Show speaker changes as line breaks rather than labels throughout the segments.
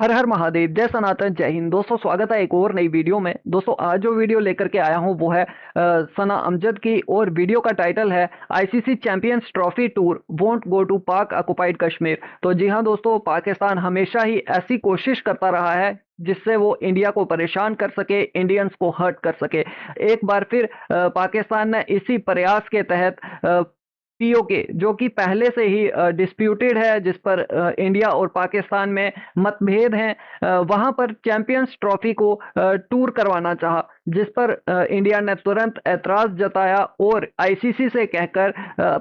हर हर महादेव, जय सनातन, जय हिंद। दोस्तों स्वागत है एक और नई वीडियो में। दोस्तों आज जो वीडियो लेकर के आया हूं वो है सना अमजद की, और वीडियो का टाइटल है ICC Champions Trophy tour won't go to Pak occupied Kashmir. तो जी हां दोस्तों, पाकिस्तान हमेशा ही ऐसी कोशिश करता रहा है जिससे वो इंडिया को परेशान कर सके, इंडियंस को हर्ट कर सके। एक बार फिर पाकिस्तान ने इसी प्रयास के तहत पीओके, जो कि पहले से ही डिस्प्यूटेड है, जिस पर इंडिया और पाकिस्तान में मतभेद हैं, वहां पर चैंपियंस ट्रॉफी को टूर करवाना चाहा, जिस पर इंडिया ने तुरंत ऐतराज जताया और आईसीसी से कहकर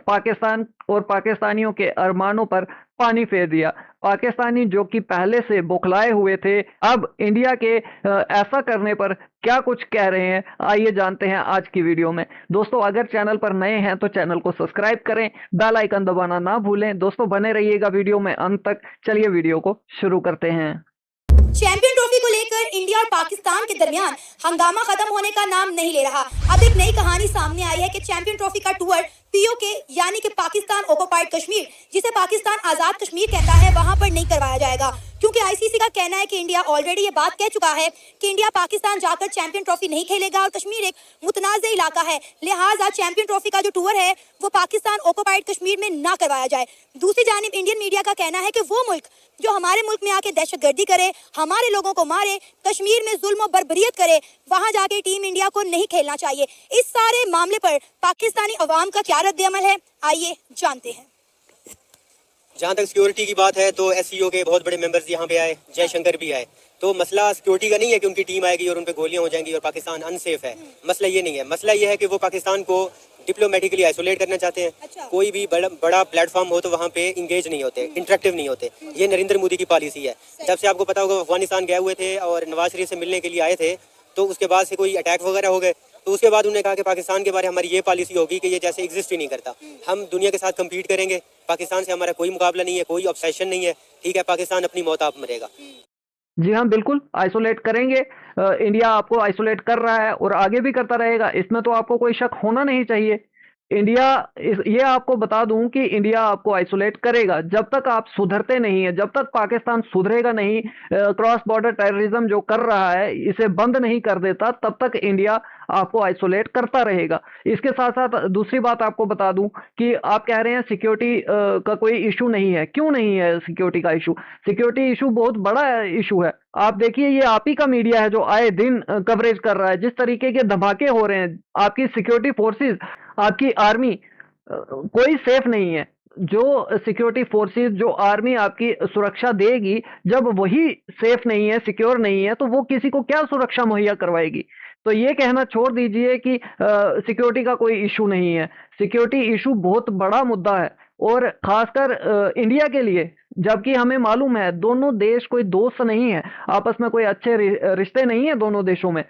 पाकिस्तान और पाकिस्तानियों के अरमानों पर पानी फेर दिया। पाकिस्तानी जो कि पहले से बौखलाए हुए थे, अब इंडिया के ऐसा करने पर क्या कुछ कह रहे हैं, आइए जानते हैं आज की वीडियो में। दोस्तों अगर चैनल पर नए हैं तो चैनल को सब्सक्राइब करें, बेल आइकन दबाना ना भूलें। दोस्तों बने रहिएगा वीडियो में अंत तक। चलिए वीडियो को शुरू करते हैं।
चैंपियन ट्रॉफी को लेकर इंडिया और पाकिस्तान के दरमियान हंगामा खत्म होने का नाम नहीं ले रहा। अब एक नई कहानी सामने आई है कि चैंपियन ट्रॉफी का टूर पीओके यानी कि पाकिस्तान ऑक्युपाइड कश्मीर, जिसे पाकिस्तान आजाद कश्मीर कहता है, वहां पर नहीं करवाया जाएगा, क्योंकि आईसीसी का कहना है कि इंडिया ऑलरेडी ये बात कह चुका है कि इंडिया पाकिस्तान जाकर चैंपियन ट्रॉफी नहीं खेलेगा और कश्मीर एक मुतनाज़ इलाका है, लिहाजा चैंपियन ट्रॉफी का जो टूर है वो पाकिस्तान ऑक्युपाइड कश्मीर में ना करवाया जाए। दूसरी जानिब इंडियन मीडिया का कहना है कि वो मुल्क जो हमारे मुल्क में आके दहशतगर्दी करे, हमारे लोगों को मारे, कश्मीर में जुल्म और बर्बरियत करे, वहां जाके टीम इंडिया को नहीं खेलना चाहिए। इस सारे मामले पर पाकिस्तानी अवाम का क्या रद्द-ए-अमल है, आइए जानते हैं।
जहाँ तक सिक्योरिटी की बात है तो एससीओ के बहुत बड़े मेंबर्स यहाँ पे आए, जयशंकर भी आए। तो मसला सिक्योरिटी का नहीं है कि उनकी टीम आएगी और उन पे गोलियां हो जाएंगी और पाकिस्तान अनसेफ है। मसला ये नहीं है। मसला ये है कि वो पाकिस्तान को डिप्लोमेटिकली आइसोलेट करना चाहते हैं।
अच्छा।
कोई भी बड़ा प्लेटफॉर्म हो तो वहाँ पे इंगेज नहीं होते, इंटरेक्टिव नहीं होते। ये नरेंद्र मोदी की पॉलिसी है। जब से आपको पता होगा अफगानिस्तान गए हुए थे और नवाज शरीफ से मिलने के लिए आए थे, तो उसके बाद से कोई अटैक वगैरह हो गए, तो उसके बाद उन्होंने कहा कि पाकिस्तान के बारे में हमारी ये पॉलिसी होगी कि ये जैसे एग्जिस्ट ही नहीं करता। हम दुनिया के साथ कम्पीट करेंगे, पाकिस्तान से हमारा कोई मुकाबला नहीं है, कोई ऑब्सेशन नहीं है। ठीक है, पाकिस्तान अपनी मौत आप मरेगा।
जी हाँ बिल्कुल, आइसोलेट करेंगे। इंडिया आपको आइसोलेट कर रहा है और आगे भी करता रहेगा, इसमें तो आपको कोई शक होना नहीं चाहिए। इंडिया ये आपको बता दूं कि इंडिया आपको आइसोलेट करेगा जब तक आप सुधरते नहीं है, जब तक पाकिस्तान सुधरेगा नहीं, क्रॉस बॉर्डर टेररिज्म जो कर रहा है इसे बंद नहीं कर देता, तब तक इंडिया आपको आइसोलेट करता रहेगा। इसके साथ साथ दूसरी बात आपको बता दूं कि आप कह रहे हैं सिक्योरिटी का कोई इशू नहीं है। क्यों नहीं है सिक्योरिटी का इशू? सिक्योरिटी इशू बहुत बड़ा इशू है। आप देखिए, ये आप ही का मीडिया है जो आए दिन कवरेज कर रहा है। जिस तरीके के धमाके हो रहे हैं, आपकी सिक्योरिटी फोर्सेस, आपकी आर्मी, कोई सेफ नहीं है। जो सिक्योरिटी फोर्सेस, जो आर्मी आपकी सुरक्षा देगी, जब वही सेफ नहीं है, सिक्योर नहीं है, तो वो किसी को क्या सुरक्षा मुहैया करवाएगी? तो ये कहना छोड़ दीजिए कि सिक्योरिटी का कोई इशू नहीं है। सिक्योरिटी इशू बहुत बड़ा मुद्दा है, और खासकर इंडिया के लिए, जबकि हमें मालूम है दोनों देश कोई दोस्त नहीं है, आपस में कोई अच्छे रिश्ते नहीं है दोनों देशों में।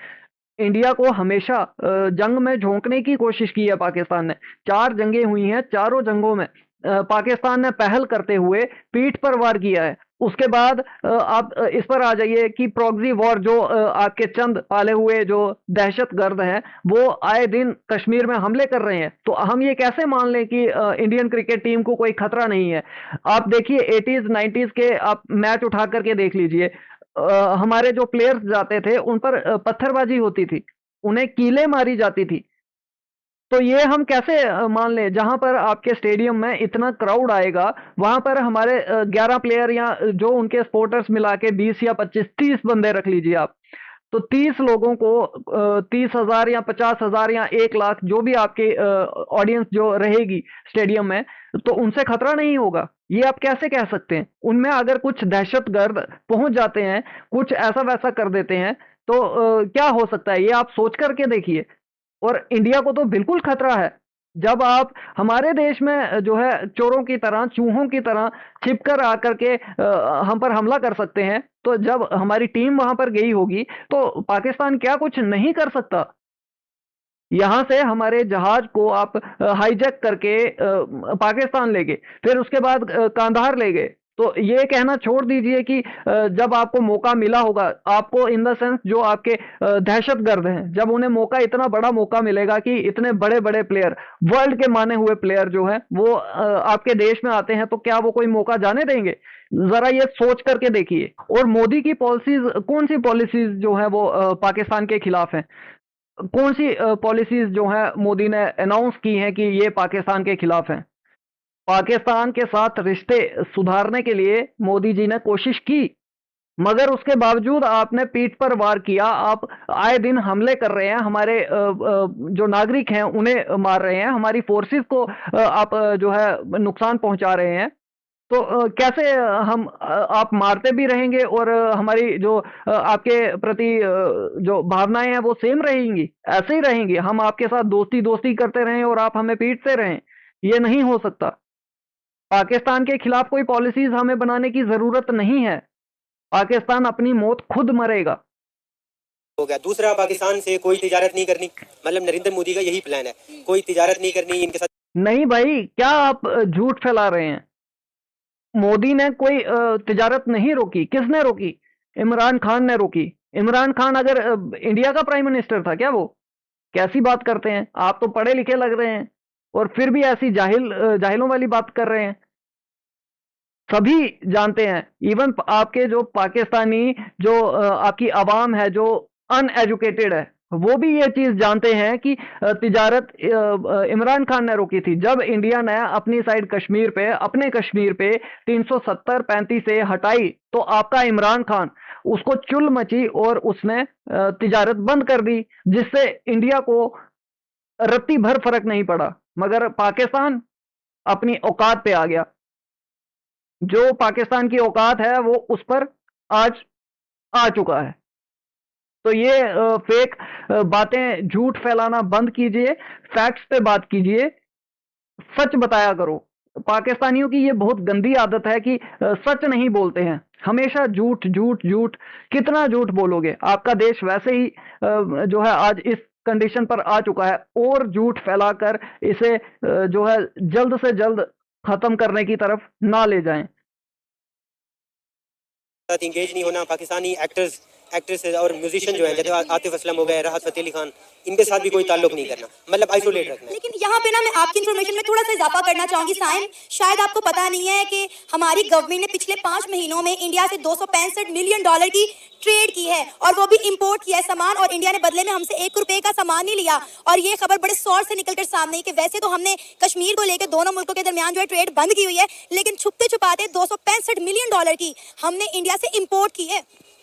इंडिया को हमेशा जंग में झोंकने की कोशिश की है पाकिस्तान ने। 4 जंगें हुई हैं, चारों जंगों में पाकिस्तान ने पहल करते हुए पीठ पर वार किया है। उसके बाद आप इस पर आ जाइए कि प्रॉक्सी वॉर, जो आपके चंद पाले हुए जो दहशतगर्द हैं, वो आए दिन कश्मीर में हमले कर रहे हैं। तो हम ये कैसे मान लें कि इंडियन क्रिकेट टीम को कोई खतरा नहीं है? आप देखिए 80s 90s के आप मैच उठा करके देख लीजिए। हमारे जो प्लेयर्स जाते थे उन पर पत्थरबाजी होती थी, उन्हें कीलें मारी जाती थी। तो ये हम कैसे मान लें? जहां पर आपके स्टेडियम में इतना क्राउड आएगा, वहां पर हमारे 11 प्लेयर या जो उनके सपोर्टर्स मिला के 20 या 25 30 बंदे रख लीजिए आप, तो 30 लोगों को 30,000 या 50,000 या 1 लाख, जो भी आपके ऑडियंस जो रहेगी स्टेडियम में, तो उनसे खतरा नहीं होगा? ये आप कैसे कह सकते हैं? उनमें अगर कुछ दहशतगर्द पहुंच जाते हैं, कुछ ऐसा वैसा कर देते हैं, तो क्या हो सकता है? ये आप सोच करके देखिए। और इंडिया को तो बिल्कुल खतरा है। जब आप हमारे देश में जो है चोरों की तरह, चूहों की तरह छिपकर आकर के हम पर हमला कर सकते हैं, तो जब हमारी टीम वहां पर गई होगी तो पाकिस्तान क्या कुछ नहीं कर सकता? यहां से हमारे जहाज को आप हाईजैक करके पाकिस्तान ले गए, फिर उसके बाद कांधार ले गए, तो ये कहना छोड़ दीजिए कि जब आपको मौका मिला होगा, आपको इन द सेंस जो आपके दहशतगर्द हैं, जब उन्हें मौका, इतना बड़ा मौका मिलेगा कि इतने बड़े बड़े प्लेयर, वर्ल्ड के माने हुए प्लेयर जो हैं वो आपके देश में आते हैं, तो क्या वो कोई मौका जाने देंगे? जरा ये सोच करके देखिए। और मोदी की पॉलिसीज, कौन सी पॉलिसीज जो है वो पाकिस्तान के खिलाफ हैं? कौन सी पॉलिसीज जो है मोदी ने अनाउंस की हैं कि ये पाकिस्तान के खिलाफ हैं? पाकिस्तान के साथ रिश्ते सुधारने के लिए मोदी जी ने कोशिश की, मगर उसके बावजूद आपने पीठ पर वार किया। आप आए दिन हमले कर रहे हैं, हमारे जो नागरिक हैं उन्हें मार रहे हैं, हमारी फोर्सेस को आप जो है नुकसान पहुंचा रहे हैं। तो कैसे आप मारते भी रहेंगे और हमारी जो आपके प्रति जो भावनाएं हैं वो सेम रहेंगी, ऐसे ही रहेंगी? हम आपके साथ दोस्ती दोस्ती करते रहें और आप हमें पीटते रहें? ये नहीं हो सकता। पाकिस्तान के खिलाफ कोई पॉलिसीज हमें बनाने की जरूरत नहीं है। पाकिस्तान अपनी मौत खुद मरेगा।
हो गया। दूसरा, पाकिस्तान से कोई तिजारत नहीं करनी, मतलब नरेंद्र मोदी का यही प्लान है, कोई तिजारत नहीं करनी इनके साथ।
नहीं भाई, क्या आप झूठ फैला रहे हैं? मोदी ने कोई तिजारत नहीं रोकी। किसने रोकी? इमरान खान ने रोकी। इमरान खान अगर इंडिया का प्राइम मिनिस्टर था क्या वो? कैसी बात करते हैं आप? तो पढ़े लिखे लग रहे हैं और फिर भी ऐसी जाहिलों वाली बात कर रहे हैं। सभी जानते हैं, इवन आपके जो पाकिस्तानी जो आपकी आवाम है जो अनएजुकेटेड है, वो भी ये चीज जानते हैं कि तिजारत इमरान खान ने रोकी थी। जब इंडिया ने अपनी साइड कश्मीर पे, अपने कश्मीर पे 370-35 से हटाई, तो आपका इमरान खान, उसको चुल मची और उसने तिजारत बंद कर दी, जिससे इंडिया को रत्ती भर फर्क नहीं पड़ा। मगर पाकिस्तान अपनी औकात पे आ गया। जो पाकिस्तान की औकात है वो उस पर आज आ चुका है। तो ये फेक बातें, झूठ फैलाना बंद कीजिए, फैक्ट्स पे बात कीजिए, सच बताया करो। पाकिस्तानियों की ये बहुत गंदी आदत है कि सच नहीं बोलते हैं, हमेशा झूठ झूठ झूठ। कितना झूठ बोलोगे? आपका देश वैसे ही जो है आज इस कंडीशन पर आ चुका है, और झूठ फैलाकर इसे जो है जल्द से जल्द खत्म करने की तरफ ना ले जाएं।
साथ इंगेज नहीं होना। पाकिस्तानी एक्ट्रेस और म्यूजिशियन जो है, जैसे आतिफ असलम हो गए, राहत फतेह अली खान, इनके साथ भी कोई ताल्लुक नहीं करना, मतलब आइसोलेट रखना है।
लेकिन यहाँ पे ना मैं आपकी इन्फॉर्मेशन में थोड़ा सा इजाफा करना चाहूंगी साइम। शायद आपको पता नहीं है कि हमारी गवर्नमेंट ने पिछले 5 महीनों में इंडिया से $265 मिलियन की ट्रेड की है, और वो भी इंपोर्ट किया है सामान, और इंडिया ने बदले में हमसे 1 रुपए का सामान नहीं लिया। और ये खबर बड़े शोर से निकलकर सामने आई कि वैसे तो हमने कश्मीर को लेकर दोनों मुल्कों के दरमियान जो है ट्रेड बंद की हुई है, लेकिन छुपते छुपाते $265 मिलियन की हमने इंडिया से इंपोर्ट की है।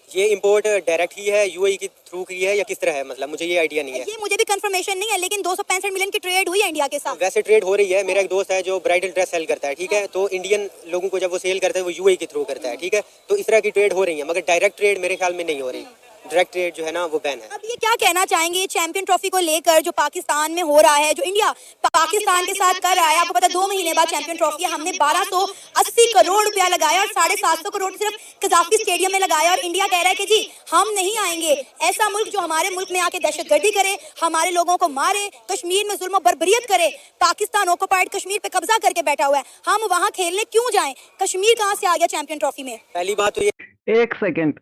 ये इंपोर्ट डायरेक्ट ही है, यूएई के थ्रू की है या किस तरह है, मतलब मुझे ये आइडिया नहीं है।
ये मुझे भी कंफर्मेशन नहीं है, लेकिन 265 मिलियन की ट्रेड हुई है इंडिया के साथ।
वैसे ट्रेड हो रही है। मेरा एक दोस्त है जो ब्राइडल ड्रेस सेल करता है, ठीक है, तो इंडियन लोगों को जब वो सेल करता है वो यूएई के थ्रू करता है, ठीक है, तो इस तरह की ट्रेड हो रही है, मगर डायरेक्ट ट्रेड मेरे ख्याल में नहीं हो रही। डायरेक्ट ट्रेड जो है ना वो बैन है।
अब ये क्या कहना चाहेंगे चैंपियन ट्रॉफी को लेकर जो पाकिस्तान में हो रहा है, जो इंडिया पाकिस्तान के साथ कर रहा है? आपको पता 2 महीने बाद चैंपियन ट्रॉफी हमने 1280 करोड़ रुपया लगाया और 750 करोड़ सिर्फ कजाफी स्टेडियम में लगाया, और इंडिया कह रहा है कि जी हम नहीं आएंगे। ऐसा मुल्क जो हमारे मुल्क में आके दहशतगर्दी करे, हमारे लोगों को मारे, कश्मीर में जुल्म और बर्बरियत करे। पाकिस्तान ऑक्युपाइड कश्मीर पे कब्जा करके बैठा हुआ है, हम वहां खेलने क्यों जाएं? कश्मीर कहां से आ गया चैंपियन ट्रॉफी में?
पहली बात तो ये,
एक सेकंड,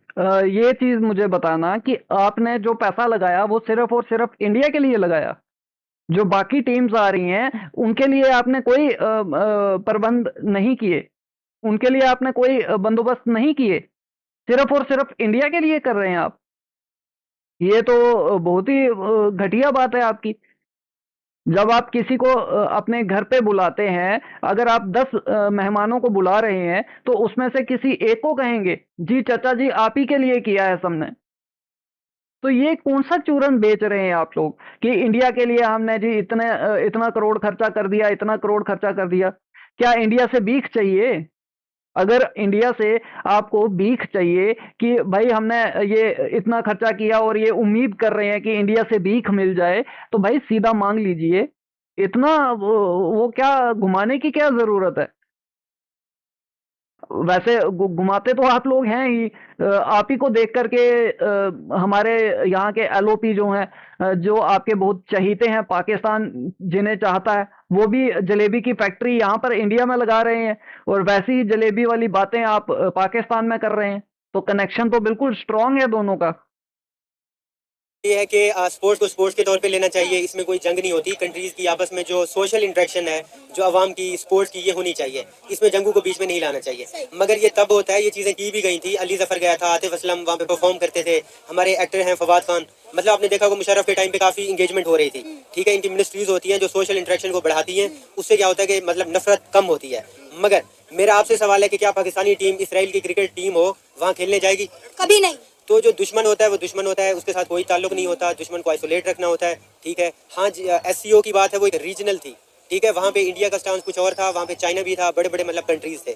ये चीज मुझे बताना कि आपने जो पैसा लगाया वो सिर्फ और सिर्फ इंडिया के लिए लगाया? जो बाकी टीम्स आ रही हैं उनके लिए आपने कोई प्रबंध नहीं किए? उनके लिए आपने कोई बंदोबस्त नहीं किए? सिर्फ और सिर्फ इंडिया के लिए कर रहे हैं आप? ये तो बहुत ही घटिया बात है आपकी। जब आप किसी को अपने घर पे बुलाते हैं, अगर आप 10 मेहमानों को बुला रहे हैं, तो उसमें से किसी एक को कहेंगे जी चाचा जी आप ही के लिए किया है सबने। तो ये कौन सा चूरन बेच रहे हैं आप लोग कि इंडिया के लिए हमने जी इतना करोड़ खर्चा कर दिया, इतना करोड़ खर्चा कर दिया? क्या इंडिया से भीख चाहिए? अगर इंडिया से आपको भीख चाहिए कि भाई हमने ये इतना खर्चा किया और ये उम्मीद कर रहे हैं कि इंडिया से भीख मिल जाए, तो भाई सीधा मांग लीजिए। इतना वो क्या घुमाने की क्या जरूरत है? वैसे घुमाते तो आप लोग हैं ही। आप ही को देख करके हमारे यहाँ के एलओपी जो हैं, जो आपके बहुत चहीते हैं, पाकिस्तान जिन्हें चाहता है, वो भी जलेबी की फैक्ट्री यहाँ पर इंडिया में लगा रहे हैं, और वैसी ही जलेबी वाली बातें आप पाकिस्तान में कर रहे हैं। तो कनेक्शन तो बिल्कुल स्ट्रांग है दोनों का।
ये है कि स्पोर्ट्स को स्पोर्ट्स के तौर पे लेना चाहिए, इसमें कोई जंग नहीं होती। कंट्रीज की आपस में जो सोशल इंटरेक्शन है, जो आवाम की स्पोर्ट्स की, ये होनी चाहिए। इसमें जंगों को बीच में नहीं लाना चाहिए। मगर ये तब होता है, ये चीज़ें की भी गई थी। अली जफर गया था, आतिफ असलम वहाँ पे परफॉर्म करते थे, हमारे एक्टर हैं फवाद खान, मतलब आपने देखा होगा मुशर्रफ के टाइम पे काफ़ी इंगेजमेंट हो रही थी। ठीक है, इनकी मिनिस्ट्रीज होती हैं जो सोशल इंटरेक्शन को बढ़ाती हैं, उससे क्या होता है कि मतलब नफरत कम होती है। मगर मेरा आपसे सवाल है कि क्या पाकिस्तानी टीम, इसराइल की क्रिकेट टीम हो, वहाँ खेलने जाएगी?
कभी नहीं।
तो जो दुश्मन होता है वो दुश्मन होता है, उसके साथ कोई ताल्लुक नहीं होता, दुश्मन को आइसोलेट रखना होता है। ठीक है, हाँ, SCO की बात है, वो एक रीजनल थी। ठीक है, वहाँ पे इंडिया का स्टांस कुछ और था, वहाँ पे चाइना भी था, बड़े बड़े मतलब कंट्रीज थे।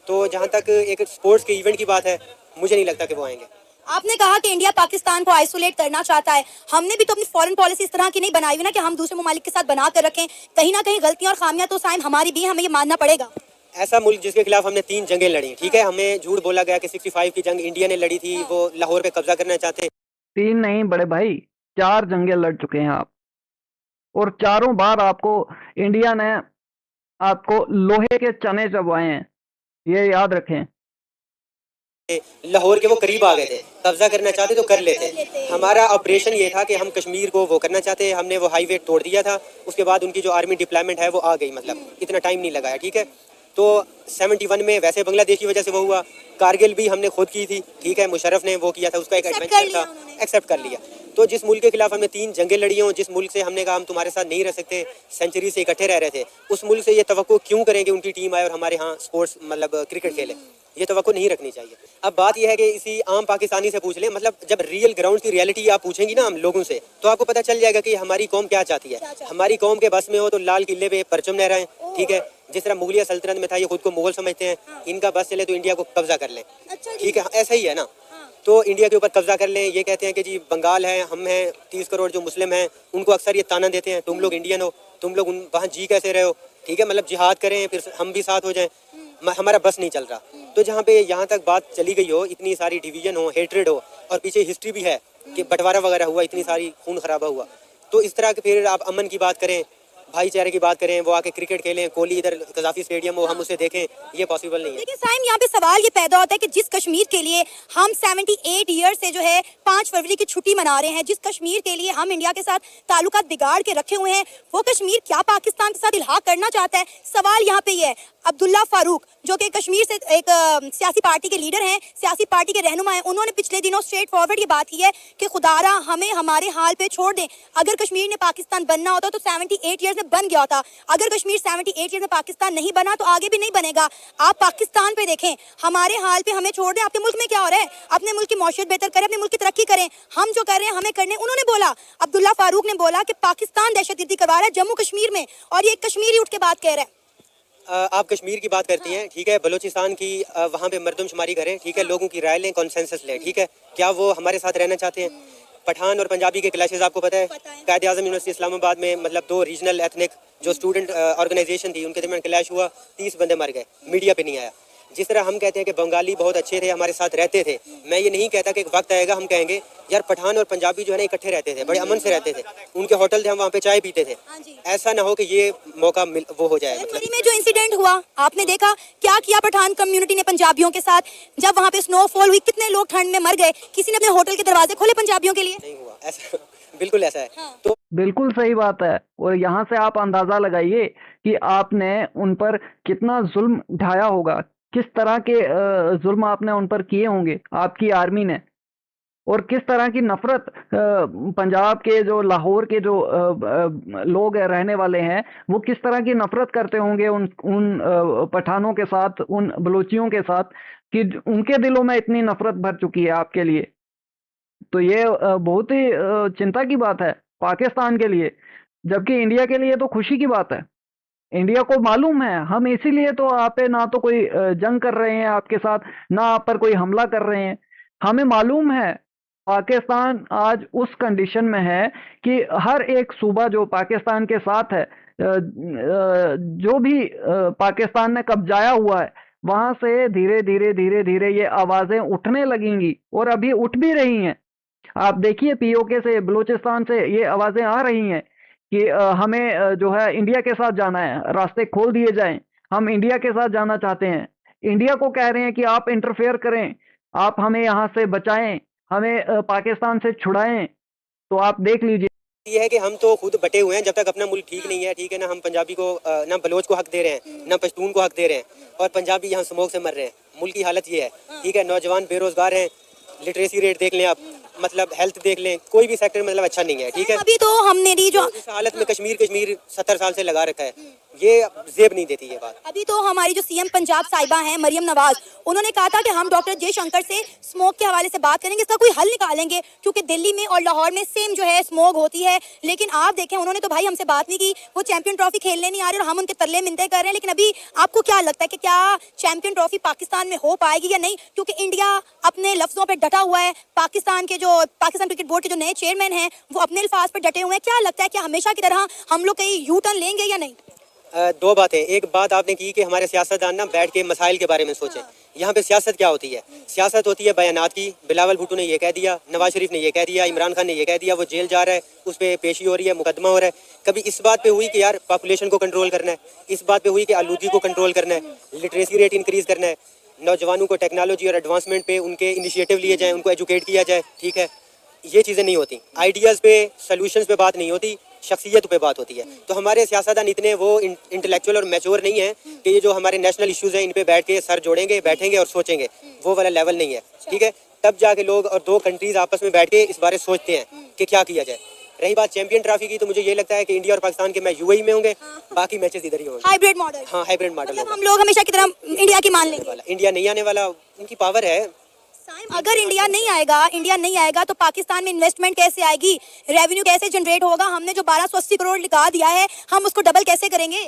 तो जहाँ तक एक स्पोर्ट्स के इवेंट की बात है, मुझे नहीं लगता कि वो आएंगे।
आपने कहा कि इंडिया पाकिस्तान को आइसोलेट करना चाहता है। हमने भी तो अपनी फॉरेन पॉलिसी इस तरह की नहीं बनाई हुई ना कि हम दूसरे ममालिक के साथ बना कर रखें। कहीं ना कहीं गलतियां और खामियां तो साइम हमारी भी, हमें ये मानना पड़ेगा।
ऐसा मुल्क जिसके खिलाफ हमने 3 जंगें लड़ी, ठीक है, हमें झूठ बोला गया कि 65 की जंग इंडिया ने लड़ी थी, वो लाहौर पे कब्जा करना चाहते।
3 नहीं बड़े भाई, 4 जंगें लड़ चुके हैं आप, और चारों बार आपको इंडिया ने आपको लोहे के चने चबवाए हैं, ये याद रखें।
लाहौर के वो करीब आ गए थे, कब्जा करना चाहते तो कर लेते। हमारा ऑपरेशन ये था कि हम कश्मीर को वो करना चाहते, हमने वो हाईवे तोड़ दिया था। उसके बाद उनकी जो आर्मी डिप्लॉयमेंट है वो आ गई, मतलब इतना टाइम नहीं लगाया। ठीक है, तो 71 में वैसे बांग्लादेश की वजह से वो हुआ। कारगिल भी हमने खुद की थी, ठीक है, मुशर्रफ ने वो किया था, उसका एक एडवेंचर था, एक्सेप्ट कर लिया। तो जिस मुल्क के खिलाफ हमने 3 जंगें लड़ी हों, जिस मुल्क से हमने कहा हम तुम्हारे साथ नहीं रह सकते, सेंचुरी से इकट्ठे रह रहे थे, उस मुल्क से ये तवक्को क्यों करें कि उनकी टीम आए और हमारे यहाँ स्पोर्ट्स मतलब क्रिकेट खेले? ये तवक्को नहीं रखनी चाहिए। अब बात यह है कि इसी आम पाकिस्तानी से पूछ लें, मतलब जब रियल ग्राउंड की रियलिटी आप पूछेंगी ना हम लोगों से, तो आपको पता चल जाएगा कि हमारी कौम क्या चाहती है। हमारी कौम के बस में हो तो लाल किले पे परचम लहराएं, ठीक है, जिस तरह मुगलिया सल्तनत में था, ये खुद को मुगल समझते हैं, इनका बस चले तो इंडिया को कब्जा कर लें। ठीक है, ऐसा ही है ना। तो इंडिया के ऊपर कब्जा कर लें, ये कहते हैं कि जी बंगाल है, हम हैं 30 करोड़ जो मुस्लिम हैं, उनको अक्सर ये ताना देते हैं, तुम लोग इंडियन हो, तुम लोग वहाँ जी कैसे रहे हो? ठीक है, मतलब जिहाद करें फिर हम भी साथ हो जाएं, हमारा बस नहीं चल रहा। तो जहाँ पे यहाँ तक बात चली गई हो, इतनी सारी डिवीजन हो, हेट्रेड हो, और पीछे हिस्ट्री भी है कि बंटवारा वगैरह हुआ, इतनी सारी खून खराबा हुआ, तो इस तरह के फिर आप अमन की बात करें, भाईचारे की बात करें, वो आके क्रिकेट खेलें, कोहली इधर कजाफी स्टेडियम हो, हम उसे देखें, ये पॉसिबल नहीं है।
लेकिन साइम यहाँ पे सवाल ये पैदा होता है कि जिस कश्मीर के लिए हम 78 ईयर से जो है 5 फरवरी की छुट्टी मना रहे हैं, जिस कश्मीर के लिए हम इंडिया के साथ ताल्लुकात बिगाड़ के रखे हुए हैं, वो कश्मीर क्या पाकिस्तान के साथ इल्हाक करना चाहता है? सवाल यहाँ पे ये है। अब्दुल्ला फारूक जो कि कश्मीर से एक सियासी पार्टी के लीडर हैं, सियासी पार्टी के रहनुमा हैं, उन्होंने पिछले दिनों स्ट्रेट फॉरवर्ड ये बात की है कि खुदारा हमें हमारे हाल पे छोड़ दें। अगर कश्मीर ने पाकिस्तान बनना होता तो 78 ईयर्स में बन गया होता। अगर कश्मीर 78 ईयर्स में पाकिस्तान नहीं बना तो आगे भी नहीं बनेगा। आप पाकिस्तान पे देखें, हमारे हाल पे हमें छोड़ दें। आपके मुल्क में क्या हो रहा है? अपने मुल्क की मौशियत बेहतर करें, अपने मुल्क की तरक्की करें। हम जो कर रहे हैं हमें करने। उन्होंने बोला, अब्दुल्ला फारूक ने बोला कि पाकिस्तान दहशतगर्दी करवा रहा है जम्मू कश्मीर में, और ये कश्मीरी उठ के बात कह रहा है।
आप कश्मीर की बात करती हैं, ठीक है, बलूचिस्तान की वहाँ पे मर्दमशुमारी करें, ठीक है, लोगों की राय लें, कॉन्सेंसस लें, ठीक है, क्या वो हमारे साथ रहना चाहते हैं? पठान और पंजाबी के क्लैशेस आपको पता है, कायद आज़म यूनिवर्सिटी इस्लामाबाद में मतलब 2 रीजनल एथनिक जो स्टूडेंट ऑर्गेनाइजेशन थी, उनके दरमियान क्लैश हुआ, 30 बंदे मर गए, मीडिया पे नहीं आया। जिस तरह हम कहते हैं कि बंगाली बहुत अच्छे थे, हमारे साथ रहते थे, मैं ये नहीं कहता कि एक वक्त आएगा हम कहेंगे यार पठान और पंजाबी जो है ना इकट्ठे रहते थे, बड़े अमन से रहते थे, उनके होटल थे, हम वहाँ पे चाय पीते थे। ऐसा ना हो कि ये मौका वो हो जाए।
मतलब में जो इंसिडेंट हुआ आपने देखा क्या किया पठान कम्युनिटी ने पंजाबियों के साथ? जब वहाँ पे स्नोफॉल हुई, कितने लोग ठंड में मर गए, किसी ने अपने होटल के दरवाजे खोले पंजाबियों के लिए?
नहीं हुआ ऐसा। बिल्कुल ऐसा है।
हाँ।
तो
बिल्कुल सही बात है, और यहाँ से आप अंदाजा लगाइए कि आपने उन पर कितना जुल्म ढाया होगा, किस तरह के जुल्म आपने उन पर किए होंगे आपकी आर्मी ने, और किस तरह की नफरत पंजाब के जो लाहौर के जो लोग रहने वाले हैं, वो किस तरह की नफरत करते होंगे उन पठानों के साथ, उन बलोचियों के साथ, कि उनके दिलों में इतनी नफरत भर चुकी है आपके लिए। तो ये बहुत ही चिंता की बात है पाकिस्तान के लिए, जबकि इंडिया के लिए तो खुशी की बात है। इंडिया को मालूम है, हम इसीलिए तो आप पे ना तो कोई जंग कर रहे हैं आपके साथ, ना आप पर कोई हमला कर रहे हैं। हमें मालूम है पाकिस्तान आज उस कंडीशन में है कि हर एक सूबा जो पाकिस्तान के साथ है, जो भी पाकिस्तान ने कब्जाया हुआ है, वहां से धीरे धीरे ये आवाजें उठने लगेंगी और अभी उठ भी रही हैं। आप देखिए पीओके से, बलूचिस्तान से ये आवाजें आ रही हैं कि हमें जो है इंडिया के साथ जाना है, रास्ते खोल दिए जाएं, हम इंडिया के साथ जाना चाहते हैं। इंडिया को कह रहे हैं कि आप इंटरफेयर करें, आप हमें यहाँ से बचाएं, हमें पाकिस्तान से छुड़ाएं। तो आप देख लीजिए।
ये है कि हम तो खुद बटे हुए हैं, जब तक अपना मुल्क ठीक नहीं है, ठीक है ना, हम पंजाबी को ना बलोच को हक दे रहे हैं, ना पश्तून को हक दे रहे हैं, और पंजाबी यहाँ स्मोक से मर रहे हैं। मुल्क की हालत ये है, ठीक है। नौजवान बेरोजगार हैं, लिटरेसी रेट देख लें आप, मतलब हेल्थ देख लें, कोई भी सेक्टर मतलब अच्छा नहीं है, ठीक है।
अभी तो हमने जो
इस हालत में कश्मीर 70 साल से लगा रखा है, ये जेब नहीं देती ये बात।
अभी तो हमारी जो सीएम पंजाब साहिबा हैं मरियम नवाज, उन्होंने कहा था कि हम डॉक्टर जयशंकर से स्मोक के हवाले से बात करेंगे, इसका कोई हल निकालेंगे, क्योंकि दिल्ली में और लाहौर में सेम जो है स्मोक होती है। लेकिन आप देखें, उन्होंने तो भाई हमसे बात नहीं की, वो चैंपियन ट्रॉफी खेलने नहीं आ रहे और हम उनके तरले मिन्नतें कर रहे हैं। लेकिन अभी आपको क्या लगता है कि क्या चैंपियन ट्रॉफी पाकिस्तान में हो पाएगी या नहीं? क्योंकि इंडिया अपने लफ्जों पर डटा हुआ है, पाकिस्तान क्रिकेट बोर्ड के जो नए चेयरमैन हैं वो अपने अल्फाज पर डटे हुए हैं। क्या लगता है कि हमेशा की तरह हम लोग कहीं यू टर्न लेंगे या नहीं?
दो बातें। एक बात आपने की कि हमारे सियासतदान ना बैठ के मसाइल के बारे में सोचें। यहाँ पे सियासत क्या होती है? सियासत होती है बयानात की। बिलावल भुट्टो ने ये कह दिया, नवाज शरीफ ने ये कह दिया, इमरान खान ने ये कह दिया, वो जेल जा रहा है, उस पर पेशी हो रही है, मुकदमा हो रहा है। कभी इस बात पे हुई कि यार पॉपुलेशन को कंट्रोल करना है, इस बात पे हुई कि आलूगी को कंट्रोल करना है, लिटरेसी रेट इंक्रीज करना है, नौजवानों को टेक्नोलॉजी और एडवांसमेंट पे उनके इनिशिएटिव लिए जाएँ, उनको एजुकेट किया जाए, ठीक है। ये चीज़ें नहीं होती, आइडियाज़ पे, सोल्यूशंस पे बात नहीं होती, शख्सियत पे बात होती है। तो हमारे सियासतदान इतने वो इंटेलेक्चुअल और मैच्योर नहीं है कि ये जो हमारे नेशनल इश्यूज़ हैं इन पे बैठ के सर जोड़ेंगे, बैठेंगे और सोचेंगे, वो वाला लेवल नहीं है, ठीक है। तब जाके लोग और दो कंट्रीज आपस में बैठ के इस बारे सोचते हैं कि क्या किया जाए। रही बात चैंपियन ट्रॉफी की, तो मुझे ये लगता है कि इंडिया और पाकिस्तान के मैच यूएई में होंगे, बाकी मैचेस इधर ही होंगे।
Hybrid model.
हाँ, हाइब्रिड मॉडल
हम लोग हमेशा की तरह इंडिया की मान लेंगे।
इंडिया नहीं आने वाला, उनकी पावर है।
अगर इंडिया नहीं आएगा तो पाकिस्तान में इन्वेस्टमेंट कैसे आएगी, रेवेन्यू कैसे जनरेट होगा? हमने जो 1280 करोड़ लगा दिया है, हम उसको डबल कैसे करेंगे?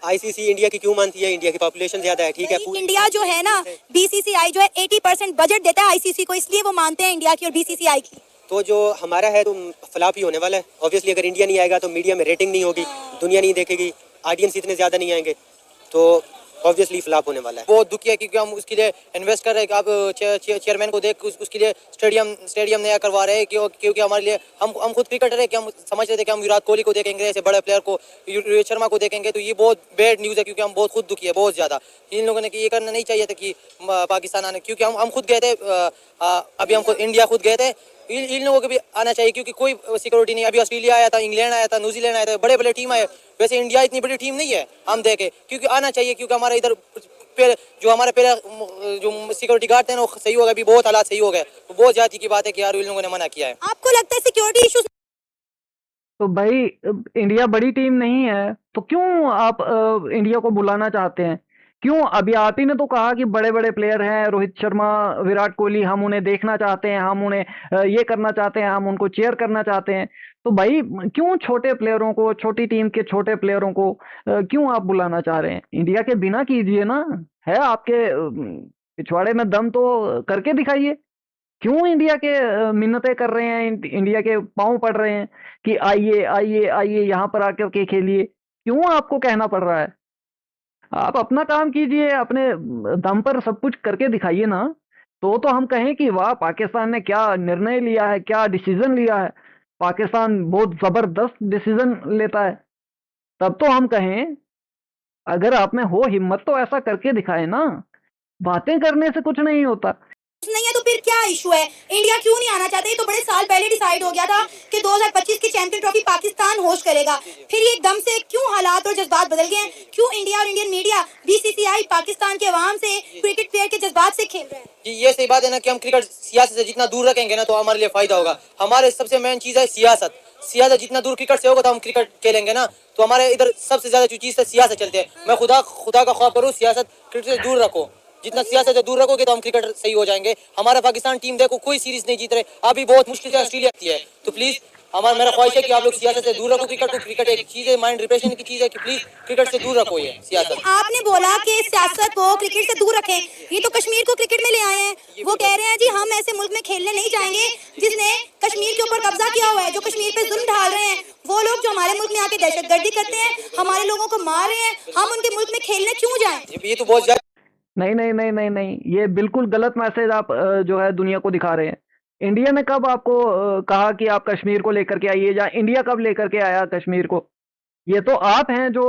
आईसीसी इंडिया की क्यों मानती है? इंडिया की पॉपुलेशन ज्यादा है, ठीक है।
इंडिया जो है ना, बीसीसीआई जो है 80% बजट देता है आईसीसी को, इसलिए वो मानते हैं इंडिया की और बीसीसीआई की।
तो जो हमारा है तो फ्लॉप ही होने वाला है ऑब्वियसली। अगर इंडिया नहीं आएगा तो मीडिया में रेटिंग नहीं होगी, दुनिया नहीं देखेगी, ऑडियंस इतने ज्यादा नहीं आएंगे, तो ऑब्वियसली फ्लॉप होने वाला है।
बहुत दुखी है क्योंकि हम उसके लिए इन्वेस्ट कर रहे हैं कि आप चेयरमैन को देख उसके लिए स्टेडियम नया करवा रहे हैं, क्योंकि हमारे लिए हम खुद क्रिकेटर है कि हम समझ रहे थे कि हम विराट कोहली को देखेंगे, ऐसे बड़े प्लेयर को, रोहित शर्मा को देखेंगे, तो ये बहुत बैड न्यूज़ है क्योंकि हम बहुत खुद दुखी है, बहुत ज़्यादा। इन लोगों ने कि ये करना नहीं चाहिए था कि पाकिस्तान आने, क्योंकि हम खुद गए थे, अभी हम इंडिया खुद गए थे। इन लोगों को भी आना चाहिए क्योंकि कोई सिक्योरिटी नहीं। अभी ऑस्ट्रेलिया आया था, इंग्लैंड आया था, न्यूजीलैंड आया था, बड़े बड़े टीम आए। वैसे इंडिया इतनी बड़ी टीम नहीं है, हम देखें, क्योंकि आना चाहिए, क्योंकि हमारे इधर जो हमारे पहले जो सिक्योरिटी गार्ड थे ना, वो सही हो गए, अभी बहुत हालात सही हो गए। बहुत ज्यादा की बात है कि यार इन लोगों ने मना किया है।
आपको लगता है सिक्योरिटी इश्यूज?
तो भाई इंडिया बड़ी टीम नहीं है तो क्यों आप इंडिया को बुलाना चाहते हैं? क्यों? अभी आप ही ने तो कहा कि बड़े बड़े प्लेयर हैं, रोहित शर्मा, विराट कोहली, हम उन्हें देखना चाहते हैं, हम उन्हें ये करना चाहते हैं, हम उनको चेयर करना चाहते हैं। तो भाई क्यों छोटे प्लेयरों को, छोटी टीम के छोटे प्लेयरों को क्यों आप बुलाना चाह रहे हैं? इंडिया के बिना कीजिए ना, है आपके पिछवाड़े में दम तो करके दिखाइए। क्यों इंडिया के मिन्नतें कर रहे हैं, इंडिया के पांव पड़ रहे हैं कि आइए आइए आइए यहाँ पर आकर के खेलिए? क्यों आपको कहना पड़ रहा है? आप अपना काम कीजिए, अपने दम पर सब कुछ करके दिखाइए ना, तो हम कहें कि वाह पाकिस्तान ने क्या निर्णय लिया है, क्या डिसीजन लिया है, पाकिस्तान बहुत जबरदस्त डिसीजन लेता है, तब तो हम कहें। अगर आप में हो हिम्मत तो ऐसा करके दिखाए ना, बातें करने से कुछ नहीं होता।
नहीं है तो फिर क्या इशू है? इंडिया क्यों नहीं आना चाहते? ये तो बड़े साल पहले डिसाइड हो गया था कि 2025 की चैंपियन ट्रॉफी पाकिस्तान होस्ट करेगा। फिर ये एकदम से क्यों हालात और जज्बात बदल गए हैं? क्यों इंडिया और इंडियन मीडिया, बीसीसीआई पाकिस्तान के अवाम से, क्रिकेट प्लेयर के जज्बात से खेल रहे हैं?
जी, ये सही बात है ना कि हम क्रिकेट सियासत से जितना दूर रखेंगे ना तो हमारे लिए फायदा होगा। हमारे सबसे मेन चीज है सियासत। सियासत जितना दूर क्रिकेट से होगा तो हम क्रिकेट खेलेंगे ना, तो हमारे इधर सबसे ज्यादा जो चीज है सियासत चलते हैं। मैं खुदा का ख्वाब करूँ, सियासत क्रिकेट से दूर रखो। जितना सियासत से दूर रखोगे तो हम क्रिकेट सही हो जाएंगे। हमारा पाकिस्तान टीम देखो कोई सीरीज नहीं जीत रहे, अभी बहुत मुश्किल से ऑस्ट्रेलिया आती है। तो प्लीज मेरा ख्वाहिश है कि आप लोग सियासत से दूर रखो क्रिकेट को। क्रिकेट एक चीज है, माइंड रिफ्रेशिंग की चीज है, कि प्लीज क्रिकेट से दूर रखो ये सियासत।
आपने बोला कि सियासत को क्रिकेट से दूर रखें, ये तो कश्मीर को क्रिकेट में ले आए हैं। वो कह रहे हैं जी हम ऐसे मुल्क में खेलने नहीं जाएंगे जिसने कश्मीर के ऊपर कब्जा किया हुआ है, जो कश्मीर पे जुल्म ढाल रहे हैं। वो लोग जो हमारे मुल्क में आके दहशतगर्दी करते हैं, हमारे लोगों को मार रहे हैं, हम उनके मुल्क में खेलने क्यों जाएं?
ये तो बहुत
नहीं नहीं नहीं नहीं नहीं, ये बिल्कुल गलत मैसेज आप जो है दुनिया को दिखा रहे हैं। इंडिया ने कब आपको कहा कि आप कश्मीर को लेकर के आइए, या इंडिया कब लेकर के आया कश्मीर को? ये तो आप हैं जो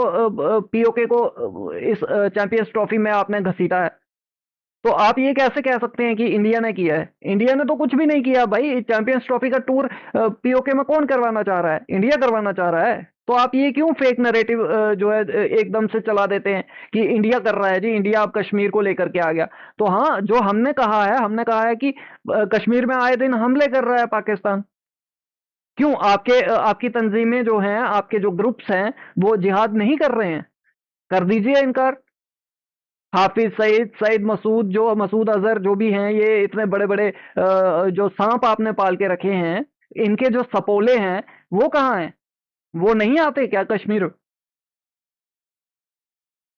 पीओके को इस चैंपियंस ट्रॉफी में आपने घसीटा है। तो आप ये कैसे कह सकते हैं कि इंडिया ने किया है? इंडिया ने तो कुछ भी नहीं किया भाई। चैंपियंस ट्रॉफी का टूर पीओके में कौन करवाना चाह रहा है? इंडिया करवाना चाह रहा है। तो आप ये क्यों फेक नैरेटिव जो है एकदम से चला देते हैं कि इंडिया कर रहा है जी, इंडिया अब कश्मीर को लेकर के आ गया। तो हाँ, जो हमने कहा है कि कश्मीर में आए दिन हमले कर रहा है पाकिस्तान। क्यों आपकी तंजीमें जो हैं, आपके जो ग्रुप्स हैं, वो जिहाद नहीं कर रहे हैं? कर दीजिए इनकार। हाफिज सईद, सईद मसूद, जो मसूद अजहर जो भी हैं, ये इतने बड़े बड़े जो सांप आपने पाल के रखे हैं, इनके जो सपोले हैं वो कहाँ हैं? वो नहीं आते क्या कश्मीर?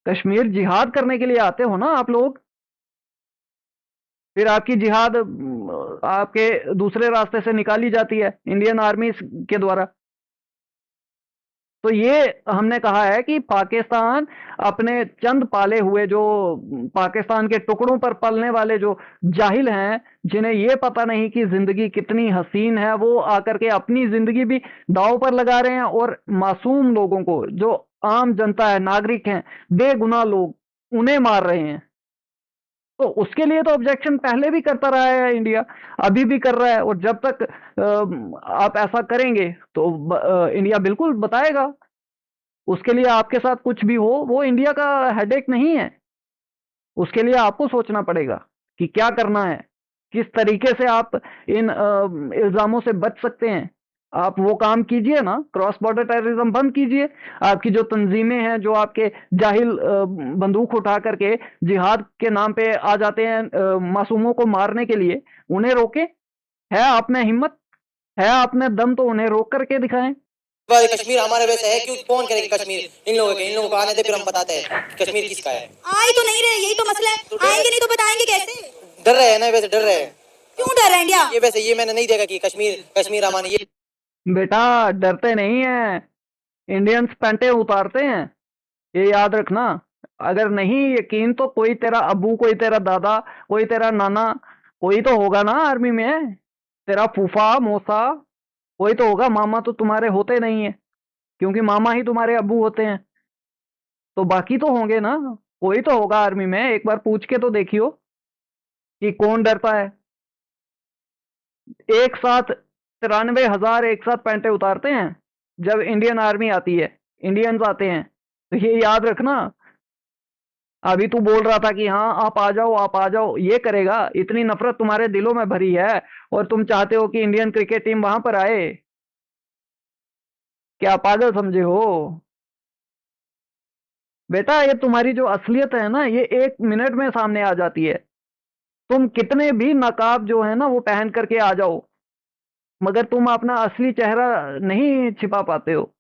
कश्मीर जिहाद करने के लिए आते हो ना आप लोग। फिर आपकी जिहाद आपके दूसरे रास्ते से निकाली जाती है इंडियन आर्मी के द्वारा। तो ये हमने कहा है कि पाकिस्तान अपने चंद पाले हुए, जो पाकिस्तान के टुकड़ों पर पलने वाले जो जाहिल हैं, जिन्हें ये पता नहीं कि जिंदगी कितनी हसीन है, वो आकर के अपनी जिंदगी भी दांव पर लगा रहे हैं और मासूम लोगों को, जो आम जनता है, नागरिक हैं, बेगुनाह लोग, उन्हें मार रहे हैं। तो उसके लिए तो ऑब्जेक्शन पहले भी करता रहा है इंडिया, अभी भी कर रहा है। और जब तक आप ऐसा करेंगे तो इंडिया बिल्कुल बताएगा। उसके लिए आपके साथ कुछ भी हो, वो इंडिया का हेडेक नहीं है। उसके लिए आपको सोचना पड़ेगा कि क्या करना है, किस तरीके से आप इन इल्जामों से बच सकते हैं। आप वो काम कीजिए ना, क्रॉस बॉर्डर टेररिज्म बंद कीजिए। आपकी जो तंजीमें हैं, जो आपके जाहिल बंदूक उठा करके जिहाद के नाम पे आ जाते हैं मासूमों को मारने के लिए, उन्हें रोके। है आप में हिम्मत, है आप में दम, तो उन्हें रोक करके दिखाएं।
कश्मीर हमारा वैसा है, क्यों कौन करेगा कश्मीर? इन लोगों को आने दे, फिर हम बताते हैं कि कश्मीर किसका है।
आए तो नहीं रहे, यही तो मसला है। आएंगे नहीं तो बताएंगे कैसे?
डर रहे हैं ना, वैसे डर रहे हैं।
क्यों डर रहा है इंडिया?
ये वैसे ये मैंने नहीं देखा कि कश्मीर हमारे ये।
बेटा, डरते नहीं है, इंडियंस पैंटे उतारते हैं, ये याद रखना। अगर नहीं यकीन तो कोई तेरा अब्बू, कोई तेरा दादा, कोई तेरा नाना, कोई तो होगा ना आर्मी में। तेरा फूफा मौसा कोई तो होगा। मामा तो तुम्हारे होते नहीं है, क्योंकि मामा ही तुम्हारे अब्बू होते हैं। तो बाकी तो होंगे ना, कोई तो होगा आर्मी में। एक बार पूछ के तो देखियो कि कौन डरता है। एक साथ 93,000 एक साथ पैंटे उतारते हैं जब इंडियन आर्मी आती है, इंडियंस आते हैं। तो ये याद रखना। अभी तू बोल रहा था कि हाँ आप आ जाओ, आप आ जाओ, ये करेगा? इतनी नफरत तुम्हारे दिलों में भरी है और तुम चाहते हो कि इंडियन क्रिकेट टीम वहां पर आए? क्या पागल समझे हो बेटा? ये तुम्हारी जो असलियत है ना, ये 1 मिनट में सामने आ जाती है। तुम कितने भी नकाब जो है ना वो पहन करके आ जाओ, मगर तुम अपना असली चेहरा नहीं छिपा पाते हो।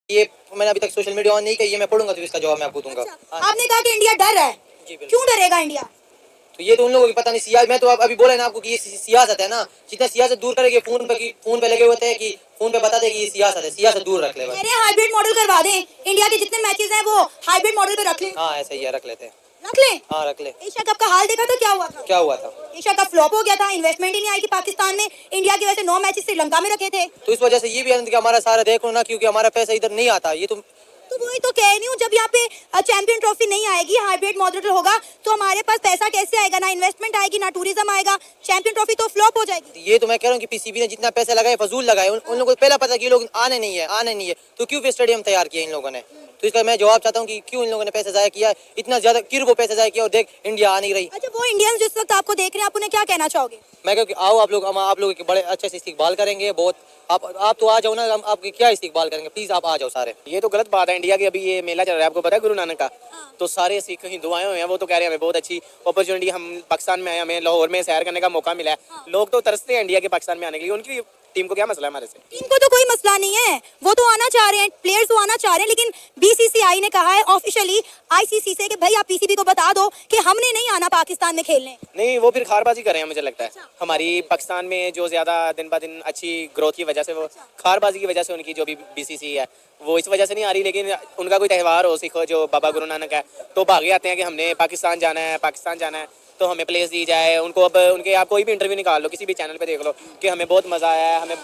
ये मैंने अभी तक सोशल मीडिया ऑन नहीं किया, ये मैं पढ़ूंगा तो इसका जवाब मैं आपको दूंगा।
आपने कहा कि इंडिया डर रहा है,
जी बिल्कुल।
क्यों डरेगा इंडिया?
तो ये तो उन लोगों की पता नहीं। सियासत मैं तो अभी बोला ना आपको कि ये सियासत है ना, जितना सियासत दूर करेंगे, फोन पे लगे होते हैं कि फोन पे बताते हैं कि ये सियासत है, सियासत दूर रख ले बस।
अरे हाइब्रिड मॉडल करवा दें, इंडिया के जितने मैचेस हैं वो हाइब्रिड मॉडल पे रख लें।
हाँ ऐसा ही है, रख लेते हैं।
रख लें?
हाँ रख ले।
एशिया कप का हाल देखा तो क्या हुआ था?
क्या हुआ था?
एशिया कप फ्लॉप हो गया था, इन्वेस्टमेंट ही नहीं आई थी पाकिस्तान ने। इंडिया की वजह से 9 मैचेस श्रीलंका में रखे थे।
तो इस वजह से ये भी आनंद कि हमारा सारा देखो ना, क्योंकि हमारा पैसा इधर नहीं आता। ये
तो वही तो कह रही हूँ, जब यहाँ पे चैंपियन ट्रॉफी नहीं आएगी, हाइब्रिड मॉडल होगा, तो हमारे पास पैसा कैसे आएगा? ना इन्वेस्टमेंट आएगी, ना टूरिज्म आएगा। चैंपियन ट्रॉफी तो फ्लॉप हो जाएगी।
ये तो मैं कह रहा हूँ कि पीसीबी ने जितना पैसा लगाया फजूल लगाए। उन लोगों को पहला पता कि ये लोग आने नहीं है, तो क्यों स्टेडियम तैयार किया इन लोगों ने? तो इसका मैं जवाब चाहता हूँ कि क्यों इन लोगों ने पैसा जाया किया, इतना ज्यादा किर को पैसा जाया किया, और देख इंडिया आ नहीं रही।
अच्छा, वो इंडियंस जिस वक्त आपको देख रहे हैं, आप उन्हें क्या कहना चाहोगे?
मैं कहूँ कि आओ आप लोग के बड़े अच्छे से इस्तेकबाल करेंगे। बहुत आप तो आ जाओ ना, हम आपके क्या इस्तेकबाल करेंगे, प्लीज आप आ जाओ सारे।
ये तो गलत बात है। इंडिया की अभी ये मेला चल रहा है, आपको पता है गुरु नानक का? तो सारे सिख हिंदू आए हुए हैं, वो तो कह रहे हैं हमें बहुत अच्छी अपॉर्चुनिटी, हम पाकिस्तान में आए, हमें लाहौर में सैर करने का मौका मिला है। लोग तो तरसते हैं इंडिया के पाकिस्तान में आने के लिए। उनकी टीम को क्या मसला है हमारे से?
टीम को तो कोई मसला नहीं है, वो तो आना चाह रहे हैं, प्लेयर्स तो आना चाह रहे हैं, लेकिन बीसीसीआई ने कहा है ऑफिशियली आईसीसी से कि भाई आप पीसीबी को बता दो कि हमने नहीं आना पाकिस्तान में खेलने।
नहीं, वो फिर खारबाजी कर रहे हैं मुझे लगता है। हमारी पाकिस्तान में जो ज़्यादा दिन ब दिन अच्छी ग्रोथ की वजह से, वो खारबाजी की वजह से उनकी जो भी बीसीसी है वो इस वजह से नहीं आ रही। लेकिन उनका कोई त्यौहार हो, सिखो जो बाबा गुरु नानक है, तो भागे आते हैं कि हमने पाकिस्तान जाना है, पाकिस्तान जाना है, तो हमें प्लेस दी जाए। उनको अब उनके आप कोई भी इंटरव्यू निकाल लो, किसी भी चैनल पे देख लो कि हमें बहुत मज़ा आया है, हमें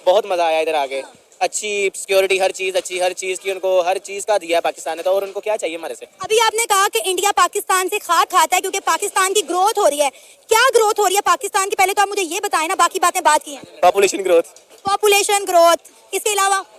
बहुत मज़ा आया इधर आके, अच्छी सिक्योरिटी, हर चीज़ की उनको हर चीज़ का दिया है पाकिस्तान ने, तो और उनको क्या चाहिए हमारे से?
अभी आपने कहा कि इंडिया पाकिस्तान से खार खाता है क्योंकि पाकिस्तान की ग्रोथ हो रही है। क्या ग्रोथ हो रही है पाकिस्तान की, पहले तो आप मुझे ये बताएं ना, बाकी बातें बात की हैं।
पॉपुलेशन
ग्रोथ,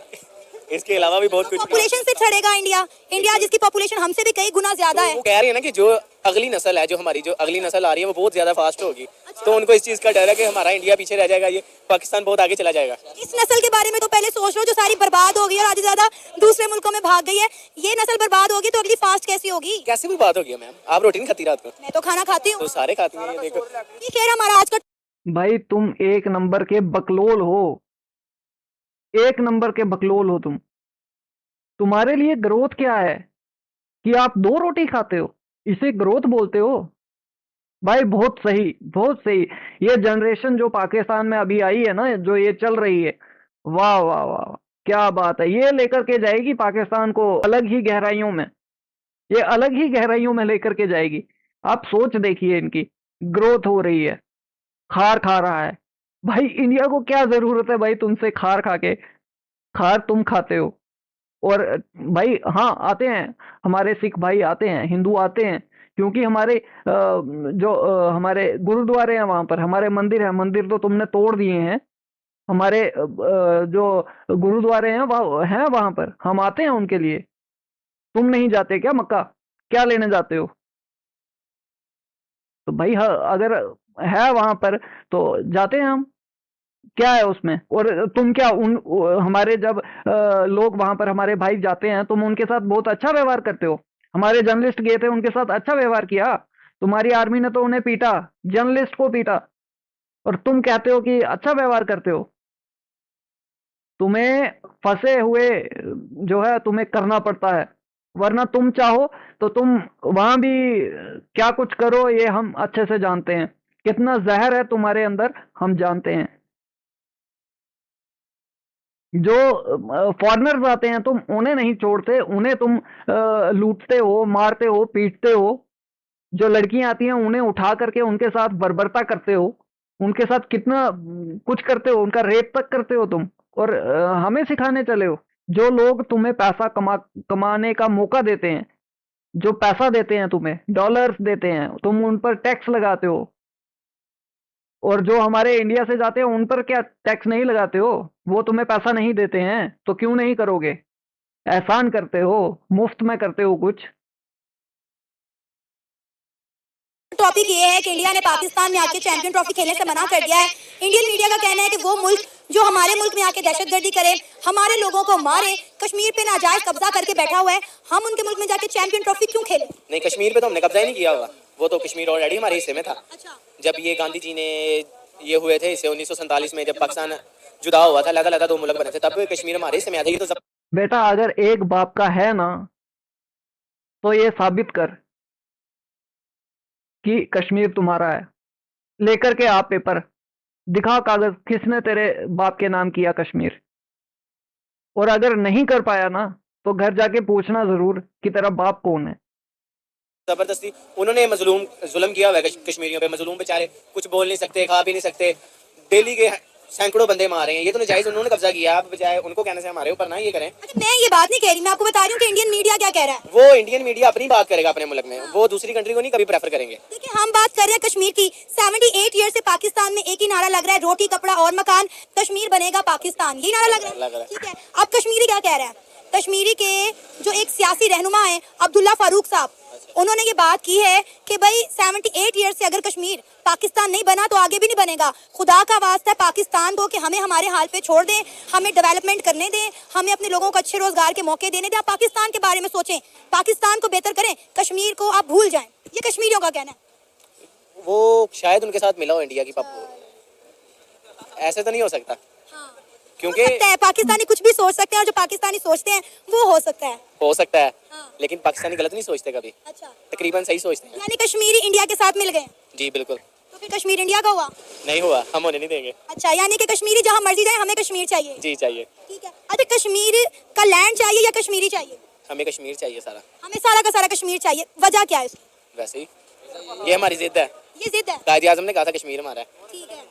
इसके अलावा
भी बहुत कुछ।
पॉपुलेशन से छड़ेगा इंडिया जिसकी पॉपुलेशन हमसे भी कई गुना ज्यादा है।
वो कह रही है ना कि जो अगली नस्ल है, जो हमारी जो अगली नस्ल आ रही है वो बहुत ज्यादा फास्ट होगी। तो उनको इस चीज का डर है कि हमारा इंडिया पीछे रह जाएगा, ये पाकिस्तान बहुत आगे चला जाएगा।
इस नस्ल के बारे में तो पहले सोच लो जो सारी बर्बाद हो गई और आधी ज्यादा दूसरे मुल्कों में भाग गई है। ये नस्ल बर्बाद होगी तो अगली फास्ट कैसी होगी?
कैसे भी बात होगी मैम, आप रोटी नहीं खाती रात को?
मैं तो खाना खाती हूँ।
तो सारे खाती हैं, ये देखो।
ठीक है, हमारा आज का
भाई तुम एक नंबर के बकलोल हो, एक नंबर के बकलोल हो तुम। तुम्हारे लिए ग्रोथ क्या है कि आप 2 रोटी खाते हो, इसे ग्रोथ बोलते हो? भाई बहुत सही, बहुत सही। ये जनरेशन जो पाकिस्तान में अभी आई है ना, जो ये चल रही है, वाह वाह वाह, क्या बात है। ये लेकर के जाएगी पाकिस्तान को अलग ही गहराइयों में, ये अलग ही गहराइयों में लेकर के जाएगी। आप सोच देखिए, इनकी ग्रोथ हो रही है, खार खा रहा है। भाई इंडिया को क्या जरूरत है भाई तुमसे खार खा के? खार तुम खाते हो। और भाई हाँ, आते हैं हमारे सिख भाई, आते हैं हिंदू, आते हैं, क्योंकि हमारे हमारे गुरुद्वारे हैं वहां पर, हमारे मंदिर है, मंदिर तो तुमने तोड़ दिए हैं। हमारे जो गुरुद्वारे हैं वहां पर हम आते हैं उनके लिए। तुम नहीं जाते क्या मक्का? क्या लेने जाते हो? तो भाई हाँ, अगर है वहां पर तो जाते हैं हम, क्या है उसमें? और तुम क्या हमारे जब लोग वहां पर, हमारे भाई जाते हैं, तुम उनके साथ बहुत अच्छा व्यवहार करते हो। हमारे जर्नलिस्ट गए थे, उनके साथ अच्छा व्यवहार किया। तुम्हारी आर्मी ने तो उन्हें पीटा, जर्नलिस्ट को पीटा, और तुम कहते हो कि अच्छा व्यवहार करते हो। तुम्हें फंसे हुए जो है तुम्हें करना पड़ता है, वरना तुम चाहो तो तुम वहां भी क्या कुछ करो, ये हम अच्छे से जानते हैं। कितना जहर है तुम्हारे अंदर हम जानते हैं। जो फॉरेनर्स आते हैं तुम उन्हें नहीं छोड़ते, उन्हें तुम लूटते हो, मारते हो, पीटते हो। जो लड़कियां आती हैं उन्हें उठा करके उनके साथ बर्बरता करते हो, उनके साथ कितना कुछ करते हो, उनका रेप तक करते हो तुम, और हमें सिखाने चले हो। जो लोग तुम्हें पैसा कमाने का मौका देते हैं, जो पैसा देते हैं तुम्हें, डॉलर्स देते हैं, तुम उन पर टैक्स लगाते हो। और जो हमारे इंडिया से जाते हैं उन पर क्या टैक्स नहीं लगाते हो? वो तुम्हें पैसा नहीं देते हैं तो क्यों नहीं करोगे? एहसान करते हो, मुफ्त में करते हो कुछ।
टॉपिक ये है कि इंडिया ने पाकिस्तान में आके चैंपियन ट्रॉफी खेलने से मना कर दिया है। इंडियन मीडिया का कहना है कि वो मुल्क जो हमारे मुल्क में आके दहशतगर्दी करे, हमारे लोगों को मारे, कश्मीर पे नाजायज कब्जा करके बैठा हुआ है, हम उनके मुल्क में जाके चैंपियन ट्रॉफी क्यों खेले?
नहीं, कश्मीर पे तो हमने कब्जा ही नहीं किया हुआ, वो तो कश्मीर ऑलरेडी हमारे हिस्से में था।
अच्छा।
जब ये गांधी जी ने ये हुए थे इसे 1947 में, जब पाकिस्तान जुदा हुआ था, अलग-अलग 2 मुल्क बने थे, तब कश्मीर हमारे हिस्से में आया था। ये तो सब
बेटा अगर एक बाप का है ना, तो ये साबित कर कि कश्मीर तुम्हारा है। लेकर के आप पेपर दिखा, कागज, किसने तेरे बाप के नाम किया कश्मीर। और अगर नहीं कर पाया ना तो घर जाके पूछना जरूर कि तेरा बाप कौन है।
जबरदस्ती उन्होंने जुल्म किया हुआ है कश्मीरियों पे। मजलूम बेचारे कुछ बोल नहीं सकते, खा भी नहीं सकते, डेली के सैकड़ों बंदे मारे हैं। ये तो नाजायज उन्होंने कब्जा किया, आप बजाय उनको कहने से हमारे ऊपर ना ये करें।
अच्छा, मैं ये बात नहीं कह रही, मैं आपको बता रही हूँ कि इंडियन मीडिया क्या कह रहा है।
वो इंडियन मीडिया अपनी बात करेगा अपने मुल्क में, वो दूसरी कंट्री को नहीं कभी प्रेफर करेंगे।
देखिए, हम बात कर रहे हैं कश्मीर की। 78 ईयर से पाकिस्तान में एक ही नारा लग रहा है, रोटी कपड़ा और मकान, कश्मीर बनेगा पाकिस्तान, यही नारा लग रहा है। ठीक है, अब कश्मीरी क्या कह रहा है? कश्मीरी के जो एक सियासी रहनुमा है अब्दुल्ला फारूक साहब, उन्होंने ये बात की है कि भाई 78 ईयर से अगर कश्मीर पाकिस्तान नहीं बना तो आगे भी नहीं बनेगा। खुदा का वास्ता है पाकिस्तान को कि हमें हमारे हाल पे छोड़ दें, हमें डेवलपमेंट करने दें, हमें अपने लोगों को अच्छे रोजगार के मौके देने दें। आप पाकिस्तान के बारे में सोचें, पाकिस्तान को बेहतर करें, कश्मीर को आप भूल जाएं। ये कश्मीरियों का कहना है।
वो शायद उनके साथ मिला हो इंडिया की पप्पू, ऐसे तो नहीं हो सकता।
हाँ।
क्योंकि
सकता है पाकिस्तानी कुछ भी सोच सकते हैं और जो पाकिस्तानी सोचते हैं वो हो सकता है।
हो सकता है,
हाँ।
लेकिन पाकिस्तानी गलत नहीं सोचते कभी,
अच्छा,
तकरीबन सही सोचते हैं।
यानी कश्मीरी इंडिया के साथ मिल गए,
जी बिल्कुल।
तो फिर कश्मीर इंडिया का हुआ।
नहीं हुआ, हम होने नहीं देंगे।
अच्छा, यानी कि कश्मीरी जहाँ मर्जी जाए हमें कश्मीर चाहिए।
जी चाहिए,
ठीक है। अच्छा, कश्मीर का लैंड चाहिए या कश्मीरी चाहिए?
हमें कश्मीर चाहिए सारा।
हमें सारा का सारा कश्मीर चाहिए। वजह क्या है इसकी?
वैसे ही ये हमारी जिद है।
ये जिद है।
कायद आजम ने कहा था कश्मीर हमारा है।
ठीक है,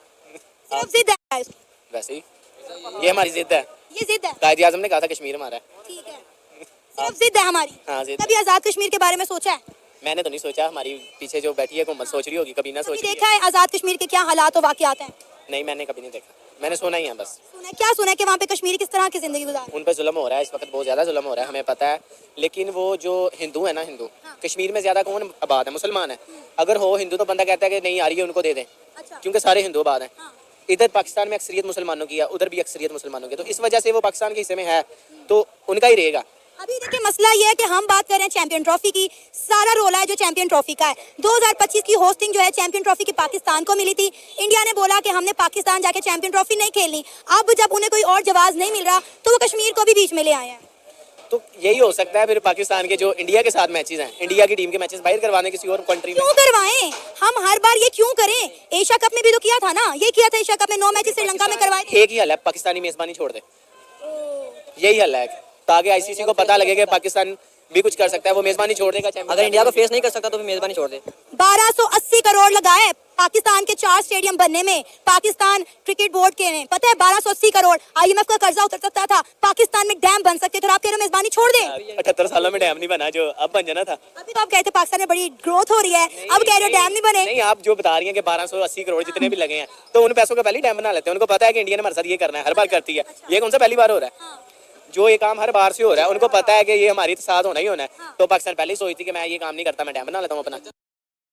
सिर्फ जिद है इसकी।
वैसे ही ये हमारी जिद है।
ये जिद है।
कायद आजम ने कहा था कश्मीर हमारा है।
ठीक है, सिर्फ जिद है हमारी।
हाँ जिद।
कभी आजाद कश्मीर के बारे में सोचा है?
मैंने तो नहीं सोचा, हमारी पीछे जो बैठी है हुकूमत सोच रही होगी, कभी ना
कभी
सोच रही
देखा है आजाद कश्मीर के क्या हालात और वाकयात हैं?
नहीं मैंने कभी नहीं देखा, मैंने सुना ही है बस।
सुना है, क्या सुना है कि वहाँ पे कश्मीरी किस तरह की जिंदगी गुजार?
उन पर जुल्म हो रहा है इस वक्त, बहुत ज़्यादा जुल्म हो रहा है, हमें पता है। लेकिन वो जो हिंदू है ना, हिंदू कश्मीर में ज़्यादा कौन आबाद है? मुसलमान है। अगर हो हिंदू तो बंदा कहता है कि नहीं आ रही है उनको दे दें,
अच्छा,
क्योंकि सारे हिंदू आबाद हैं।
हाँ।
इधर पाकिस्तान में अक्सरियत मुसलमानों की है, उधर भी अक्सरियत मुसलमानों की है, तो इस वजह से वो पाकिस्तान के हिस्से में है तो उनका ही रहेगा।
अभी देखिए मसला ये है कि हम बात कर रहे हैं चैंपियन ट्रॉफी की, सारा रोला है जो चैंपियन ट्रॉफी का है। 2025 की होस्टिंग जो है चैंपियन ट्रॉफी की पाकिस्तान को मिली थी। इंडिया ने बोला कि हमने पाकिस्तान जाके चैंपियन ट्रॉफी नहीं खेलनी। अब जब उन्हें कोई और जवाब नहीं मिल रहा तो वो कश्मीर को भी बीच में ले आए हैं।
तो यही हो सकता है फिर पाकिस्तान के जो इंडिया के साथ मैचेस हैं, इंडिया की टीम के मैचेस बाहर करवाने किसी और कंट्री में।
क्यों करवाएं? हम हर बार ये क्यों करें? एशिया कप में भी तो किया था ना, ये किया था एशिया कप में 9 मैचेस श्रीलंका में करवाए थे।
एक ही हल है, पाकिस्तानी मेजबानी छोड़ दे, यही हल है, ताकि आईसीसी को पता लगे कि पाकिस्तान भी कुछ कर सकता है, वो मेजबानी छोड़ देगा।
अगर इंडिया को फेस नहीं कर सकता तो फिर मेजबानी छोड़ दे।
1280 करोड़ लगाए पाकिस्तान के 4 स्टेडियम बनने में, पाकिस्तान क्रिकेट बोर्ड के ने, पता है 1280 करोड़। IMF का कर्जा उतर सकता था, पाकिस्तान में डैम बन सकते थे, और आप कह रहे हो मेजबानी छोड़ दें?
78 सालों में डैम नहीं बना जो अब बन जाना था।
अभी तो आप कहते पाकिस्तान में बड़ी ग्रोथ हो रही है, अब कह रहे हो डैम नहीं बने।
नहीं, आप जो बता रही हैं कि 1280 करोड़ जितने भी लगे हैं, तो उन पैसों का पहले डैम बना लेते हैं। उनको पता है कि इंडिया ने हमारे साथ ये करना है, हर बार करती है, ये कौन सा पहली बार हो रहा है? जो ये काम हर बार से हो रहा है, उनको पता है कि ये हमारे साथ होना ही होना है। तो पाकिस्तान पहले ही सोचती कि मैं ये काम नहीं करता, मैं डैम बना लेता हूँ अपना।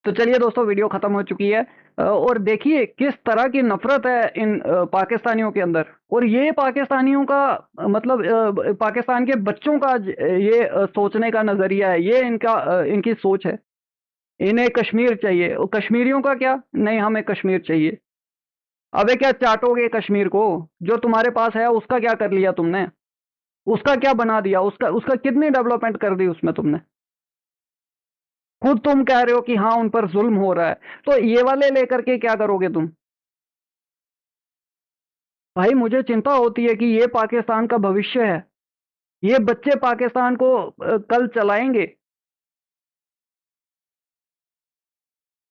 तो चलिए दोस्तों, वीडियो खत्म हो चुकी है और देखिए किस तरह की नफरत है इन पाकिस्तानियों के अंदर। और ये पाकिस्तानियों का मतलब पाकिस्तान के बच्चों का ये सोचने का नजरिया है, ये इनकी सोच है। इन्हें कश्मीर चाहिए, और कश्मीरियों का क्या? नहीं, हमें कश्मीर चाहिए। अबे क्या चाटोगे कश्मीर को? जो तुम्हारे पास है उसका क्या कर लिया तुमने? उसका क्या बना दिया? उसका कितनी डेवलपमेंट कर दी उसमें तुमने? खुद तुम कह रहे हो कि हाँ उन पर जुल्म हो रहा है, तो ये वाले लेकर के क्या करोगे तुम? भाई मुझे चिंता होती है कि ये पाकिस्तान का भविष्य है, ये बच्चे पाकिस्तान को कल चलाएंगे।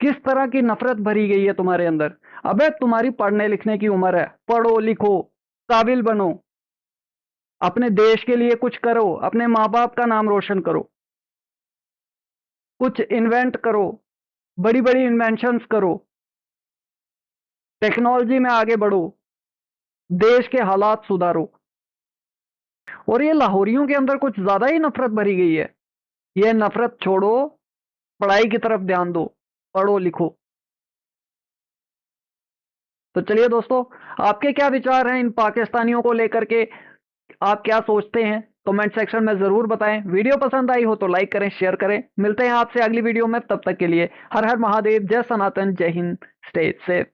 किस तरह की नफरत भरी गई है तुम्हारे अंदर। अबे तुम्हारी पढ़ने लिखने की उम्र है, पढ़ो लिखो, काबिल बनो, अपने देश के लिए कुछ करो, अपने माँ बाप का नाम रोशन करो, कुछ इन्वेंट करो, बड़ी बड़ी इन्वेंशंस करो, टेक्नोलॉजी में आगे बढ़ो, देश के हालात सुधारो। और ये लाहौरियों के अंदर कुछ ज्यादा ही नफरत भरी गई है। ये नफरत छोड़ो, पढ़ाई की तरफ ध्यान दो, पढ़ो लिखो। तो चलिए दोस्तों, आपके क्या विचार हैं इन पाकिस्तानियों को लेकर के? आप क्या सोचते हैं? कमेंट सेक्शन में जरूर बताएं। वीडियो पसंद आई हो तो लाइक करें, शेयर करें। मिलते हैं आपसे अगली वीडियो में, तब तक के लिए हर हर महादेव, जय सनातन, जय हिंद, स्टे सेफ।